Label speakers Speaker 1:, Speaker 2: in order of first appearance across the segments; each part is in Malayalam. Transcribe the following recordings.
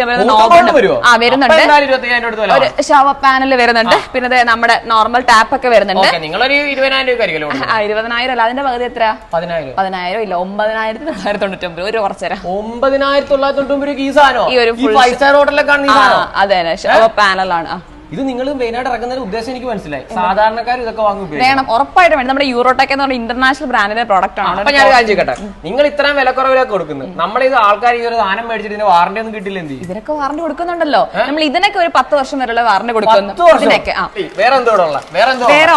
Speaker 1: ഒരു ഷവർ പാനൽ വരുന്നുണ്ട്. പിന്നെ നമ്മുടെ നോർമൽ ടാപ്പ് ഒക്കെ വരുന്നുണ്ട്. 20,000 അല്ല, അതിന്റെ പകുതി എത്ര? 10,000 ഇല്ല, 9,999 ഒരു കുറച്ചേരാ.
Speaker 2: 9,999
Speaker 1: ഈ ഒരു അതെ ഷവർ പാനലാണ്.
Speaker 2: ഇത് നിങ്ങൾ മെയിനായിട്ട് ഇറക്കുന്നതിന് ഉദ്ദേശം എനിക്ക് മനസ്സിലായി. സാധാരണക്കാർ ഇതൊക്കെ വാങ്ങും
Speaker 1: വേണം, ഉറപ്പായിട്ടും വേണം. നമ്മുടെ യൂറോടെക് എന്ന് പറഞ്ഞ ഇന്റർനാഷണൽ ബ്രാൻഡിന്റെ പ്രോഡക്റ്റ് ആണ്.
Speaker 2: അപ്പൊ ഞാൻ കാര്യം ചെയ്യട്ടെ, നിങ്ങൾ ഇത്രയും വിലക്കുറവിലൊക്കെ കൊടുക്കുന്നത്, നമ്മുടെ ഇത് ആൾക്കാർ ഈ ഒരു സാധനം മേടിച്ചിട്ട് ഇതിന് വാറന്റി ഒന്നും കിട്ടില്ല. എന്ത്
Speaker 1: ഇതിനൊക്കെ വാറന്റി കൊടുക്കുന്നുണ്ടല്ലോ. നമ്മൾ ഇതിനൊക്കെ ഒരു 10 വർഷം വരെയുള്ള വാറന്റി കൊടുക്കുന്നു. വേറെ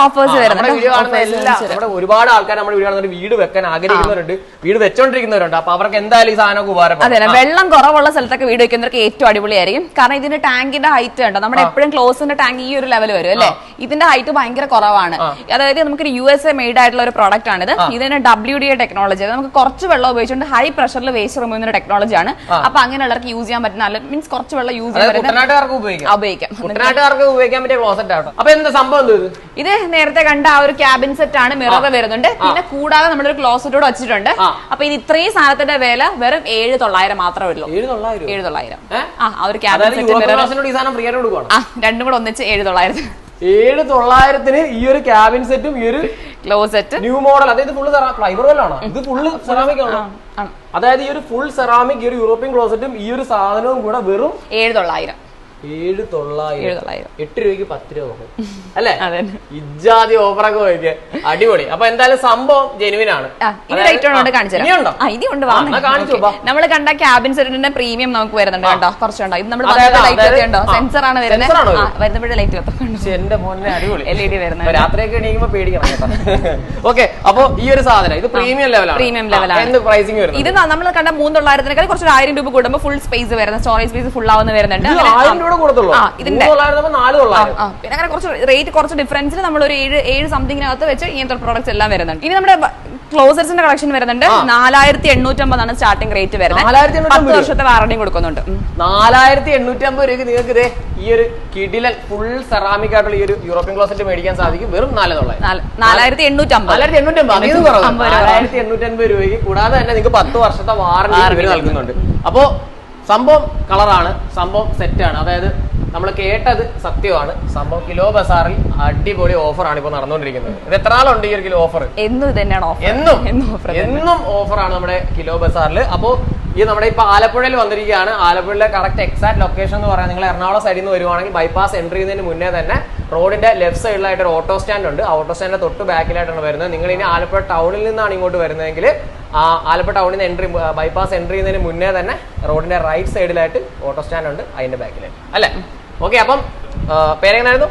Speaker 1: ഓഫേഴ്സ്
Speaker 2: വരുന്നുണ്ട്. ഒരുപാട് ആൾക്കാർ നമ്മുടെ വീട് വീട് വെക്കാൻ ആഗ്രഹിക്കുന്നവരുണ്ട്, വീട് വെച്ചോണ്ടിരിക്കുന്നവരുണ്ട്. അപ്പൊ അവർക്ക് എന്തായാലും ഈ സാധനം ഉപകാരം.
Speaker 1: അതെ, വെള്ളം കുറവുള്ള സ്ഥലത്തൊക്കെ വീട് വെക്കുന്നവർക്ക് ഏറ്റവും അടിപൊളിയായിരിക്കും. കാരണം ഇതിന്റെ ടാങ്കിന്റെ ഹൈറ്റ് കണ്ടോ, നമ്മുടെ എപ്പോഴും ക്ലോസ് ടാങ്ക് ഈ ഒരു ലെവൽ വരും അല്ലേ. ഇതിന്റെ ഹൈറ്റ് ഭയങ്കര കുറവാണ്. അതായത് നമുക്ക് USA മെയ്ഡ് ആയിട്ടുള്ള ഒരു പ്രോഡക്റ്റ് ആണ് ഇത്. ഇതിന് WDA ടെക്നോളജി, നമുക്ക് കുറച്ച് വെള്ളം ഉപയോഗിച്ചുകൊണ്ട് ഹൈ പ്രഷറിൽ വേസ്റ്റ് റിമൂവ് ചെയ്യുന്ന ടെക്നോളജി ആണ്. അപ്പൊ അങ്ങനെയുള്ളവർക്ക് യൂസ് ചെയ്യാൻ പറ്റുന്ന, മീൻസ് കുറച്ച് വെള്ളം യൂസ് ചെയ്യാൻ
Speaker 2: ഉപയോഗിക്കാം.
Speaker 1: ഇത് നേരത്തെ കണ്ട ആ ഒരു ക്യാബിൻ സെറ്റ് ആണ്, മിറർ വരുന്നുണ്ട്. പിന്നെ കൂടാതെ നമ്മളൊരു ക്ലോസറ്റ് കൂടെ വെച്ചിട്ടുണ്ട്. അപ്പൊ ഇത് ഇത്രയും സാധനത്തിന്റെ വില വെറും 7,900 മാത്രമേ ഉള്ളൂ. 7,900 ആ ഒരു ക്യാബിൻ സെറ്റ് രണ്ടും കൂടെ ഒന്നിച്ച് 7,900.
Speaker 2: 7,900 ഈ ഒരു ക്യാബിൻ സെറ്റും ഈ ഒരു
Speaker 1: ക്ലോസറ്റ്
Speaker 2: ന്യൂ മോഡൽ. അതായത് ഫുള്ള് ഫൈബർ ആണോ? ഇത് ഫുള്ള് സെറാമിക് ആണോ? അതായത് ഈ ഒരു ഫുൾ സെറാമിക് ഈ ഒരു യൂറോപ്യൻ ക്ലോസറ്റും ഈ ഒരു സാധനവും കൂടെ വെറും
Speaker 1: 7,900.
Speaker 2: 7,900. 8 രൂപയ്ക്ക് 10 രൂപ അല്ലെ? ഇജാതി ഓഫറൊക്കെ പോയിക്ക് അടിപൊളി. അപ്പൊ എന്തായാലും സംഭവം ജെനുവിൻ ആണ്.
Speaker 1: നമ്മൾ കണ്ട ക്യാബിൻ സെറ്റിന്റെ പ്രീമിയം നമുക്ക് വരുന്നുണ്ട് കേട്ടോ. കുറച്ചുണ്ടോ ഇത് നമ്മൾ സെൻസർ ആണ് വരുന്നത്. വരുന്നപ്പോഴേ ലൈറ്റ്
Speaker 2: എന്റെ മോനെ അടിപൊളി
Speaker 1: LED വരുന്നത്.
Speaker 2: രാത്രിയൊക്കെ എണീക്കുമ്പോ പേടിക്കണം. ഓക്കെ, അപ്പൊ ഈ ഒരു സാധനം ഇത് പ്രീമിയം ലെവലാണ്.
Speaker 1: പ്രീമിയം ലെവലാണ്.
Speaker 2: പ്രൈസിംഗ് വരുന്നത് ഇത്
Speaker 1: നമ്മൾ കണ്ട 3,900 കുറച്ച് 1,000 രൂപ കൂടുമ്പോൾ ഫുൾ സ്പേസ് വരുന്നത്, സ്റ്റോറേജ് സ്പേസ് ഫുൾ ആവുന്ന വരുന്നുണ്ട്. പിന്നെ അങ്ങനെ കുറച്ച് റേറ്റ് കുറച്ച് ഡിഫറൻസിൽ നമ്മൾ ഒരു 7 സംതിങ്ങിനകത്ത് വെച്ച് ഇങ്ങനത്തെ പ്രോഡക്ട്സ് എല്ലാം വരുന്നുണ്ട്. ഇനി നമ്മുടെ ക്ലോസറ്റ്സിന്റെ കളക്ഷൻ വരുന്നുണ്ട്. 4,850 സ്റ്റാർട്ടിംഗ് റേറ്റ് വരുന്നത്. 10 വർഷത്തെ വാറന്റിയും കൊടുക്കുന്നുണ്ട്.
Speaker 2: 4,850 രൂപയ്ക്ക് നിങ്ങൾക്ക് ഇതേ ഈ ഒരു കിടിലൻ ഫുൾ സെറാമിക് ആയിട്ടുള്ള ഈ ഒരു യൂറോപ്യൻ ക്ലോസറ്റ് മേടിക്കാൻ സാധിക്കും. വെറും 4,850 രൂപയ്ക്ക്. കൂടാതെ തന്നെ നിങ്ങൾക്ക് 10 വർഷത്തെ വാറന്റി നൽകുന്നുണ്ട്. അപ്പോ സംഭവം കളറാണ്, സംഭവം സെറ്റാണ്. അതായത് നമ്മൾ കേട്ടത് സത്യമാണ്. സംഭവം കിലോ ബസാറിൽ അടിപൊളി ഓഫറാണ് ഇപ്പൊ നടന്നുകൊണ്ടിരിക്കുന്നത്. ഇത് എത്ര നാളുണ്ട് ഈ ഒരു കിലോ ഓഫർ? എന്നും ഓഫറാണ് നമ്മുടെ കിലോ ബസാറിൽ. അപ്പോ ഈ നമ്മുടെ ഇപ്പൊ ആലപ്പുഴയിൽ വന്നിരിക്കുകയാണ്. ആലപ്പുഴയിലെ കറക്റ്റ് എക്സാക്ട് ലൊക്കേഷൻ എന്ന് പറയാൻ, നിങ്ങൾ എറണാകുളം സൈഡിൽ നിന്ന് വരുവാണെങ്കിൽ ബൈപ്പാസ് എൻട്രി ചെയ്യുന്നതിന് മുന്നേ തന്നെ റോഡിന്റെ ലെഫ്റ്റ് സൈഡിലായിട്ട് ഒരു ഓട്ടോ സ്റ്റാൻഡ് ഉണ്ട്. ആ ഓട്ടോ സ്റ്റാൻഡിന്റെ തൊട്ട് ബാക്കിലായിട്ടാണ് വരുന്നത്. നിങ്ങൾ ഇനി ആലപ്പുഴ ടൗണിൽ നിന്നാണ് ഇങ്ങോട്ട് വരുന്നതെങ്കിൽ ആലപ്പുഴ ടൗണിൽ നിന്ന് എൻട്രി ബൈപ്പാസ് എൻട്രി ചെയ്യുന്നതിന് മുന്നേ തന്നെ റോഡിന്റെ റൈറ്റ് സൈഡിലായിട്ട് ഓട്ടോ സ്റ്റാൻഡ് ഉണ്ട്, അതിന്റെ ബാക്കിലായിട്ട് അല്ലെ. ഓക്കെ, അപ്പം പേരെങ്ങനായിരുന്നു?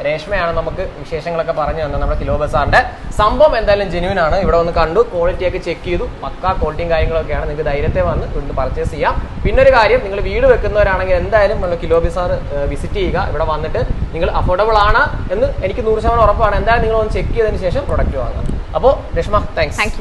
Speaker 2: രേഷ്മയാണ് നമുക്ക് വിശേഷങ്ങളൊക്കെ പറഞ്ഞു തന്നത്. നമ്മുടെ കിലോ ബസാറിന്റെ സംഭവം എന്തായാലും ജെന്യൂൻ ആണ്. ഇവിടെ വന്ന് കണ്ടു, ക്വാളിറ്റി ഒക്കെ ചെക്ക് ചെയ്തു, പക്കാ ക്വാളിറ്റിയും കാര്യങ്ങളൊക്കെയാണ്. നിങ്ങൾക്ക് ധൈര്യത്തെ വന്ന് വീണ്ടും പർച്ചേസ് ചെയ്യാം. പിന്നെ ഒരു കാര്യം, നിങ്ങൾ വീട് വെക്കുന്നവരാണെങ്കിൽ എന്തായാലും നമ്മൾ കിലോ ബസാർ വിസിറ്റ് ചെയ്യുക. ഇവിടെ വന്നിട്ട് നിങ്ങൾ അഫോർഡബിൾ ആണ് എന്ന് എനിക്ക് 100% ഉറപ്പാണ്. എന്തായാലും നിങ്ങൾ ഒന്ന് ചെക്ക് ചെയ്തതിന് ശേഷം പ്രൊഡക്റ്റ് വാങ്ങാം. അപ്പോൾ രേഷ്മ, താങ്ക്സ്.